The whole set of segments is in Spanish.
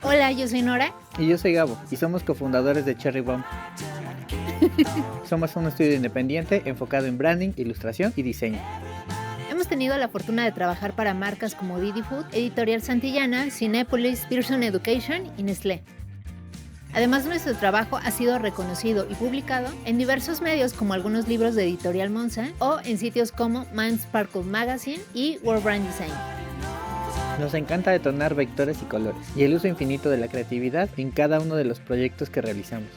Hola, yo soy Nora. Y yo soy Gabo, y somos cofundadores de Cherry Bomb. Somos un estudio independiente enfocado en branding, ilustración y diseño. Hemos tenido la fortuna de trabajar para marcas como Didi Food, Editorial Santillana, Cinépolis, Pearson Education y Nestlé. Además, nuestro trabajo ha sido reconocido y publicado en diversos medios como algunos libros de Editorial Monza o en sitios como Mind Sparkle Magazine y World Brand Design. Nos encanta detonar vectores y colores, y el uso infinito de la creatividad en cada uno de los proyectos que realizamos.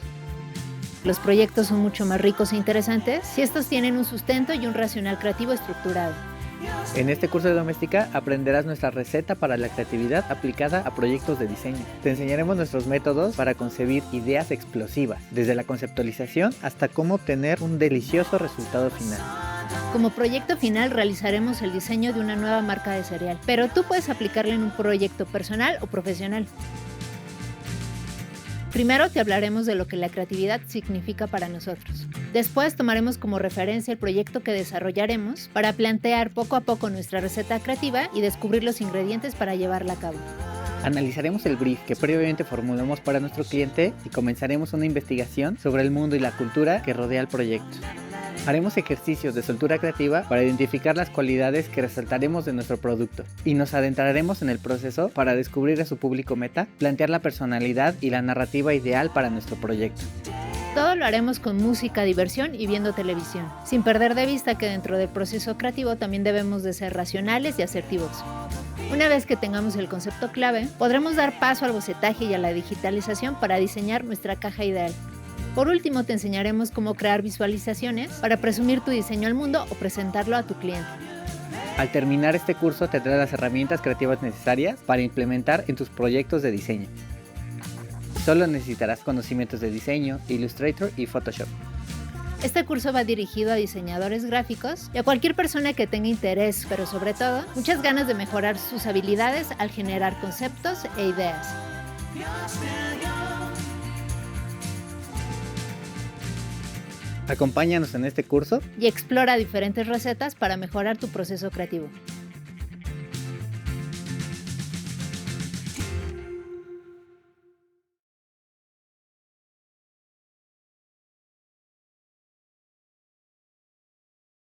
Los proyectos son mucho más ricos e interesantes si estos tienen un sustento y un racional creativo estructurado. En este curso de doméstica aprenderás nuestra receta para la creatividad aplicada a proyectos de diseño. Te enseñaremos nuestros métodos para concebir ideas explosivas, desde la conceptualización hasta cómo obtener un delicioso resultado final. Como proyecto final realizaremos el diseño de una nueva marca de cereal, pero tú puedes aplicarla en un proyecto personal o profesional. Primero te hablaremos de lo que la creatividad significa para nosotros. Después tomaremos como referencia el proyecto que desarrollaremos para plantear poco a poco nuestra receta creativa y descubrir los ingredientes para llevarla a cabo. Analizaremos el brief que previamente formulamos para nuestro cliente y comenzaremos una investigación sobre el mundo y la cultura que rodea el proyecto. Haremos ejercicios de soltura creativa para identificar las cualidades que resaltaremos de nuestro producto y nos adentraremos en el proceso para descubrir a su público meta, plantear la personalidad y la narrativa ideal para nuestro proyecto. Todo lo haremos con música, diversión y viendo televisión, sin perder de vista que dentro del proceso creativo también debemos de ser racionales y asertivos. Una vez que tengamos el concepto clave, podremos dar paso al bocetaje y a la digitalización para diseñar nuestra caja ideal. Por último, te enseñaremos cómo crear visualizaciones para presumir tu diseño al mundo o presentarlo a tu cliente. Al terminar este curso tendrás las herramientas creativas necesarias para implementar en tus proyectos de diseño. Solo necesitarás conocimientos de diseño, Illustrator y Photoshop. Este curso va dirigido a diseñadores gráficos y a cualquier persona que tenga interés, pero sobre todo, muchas ganas de mejorar sus habilidades al generar conceptos e ideas. Acompáñanos en este curso Y explora diferentes recetas para mejorar tu proceso creativo.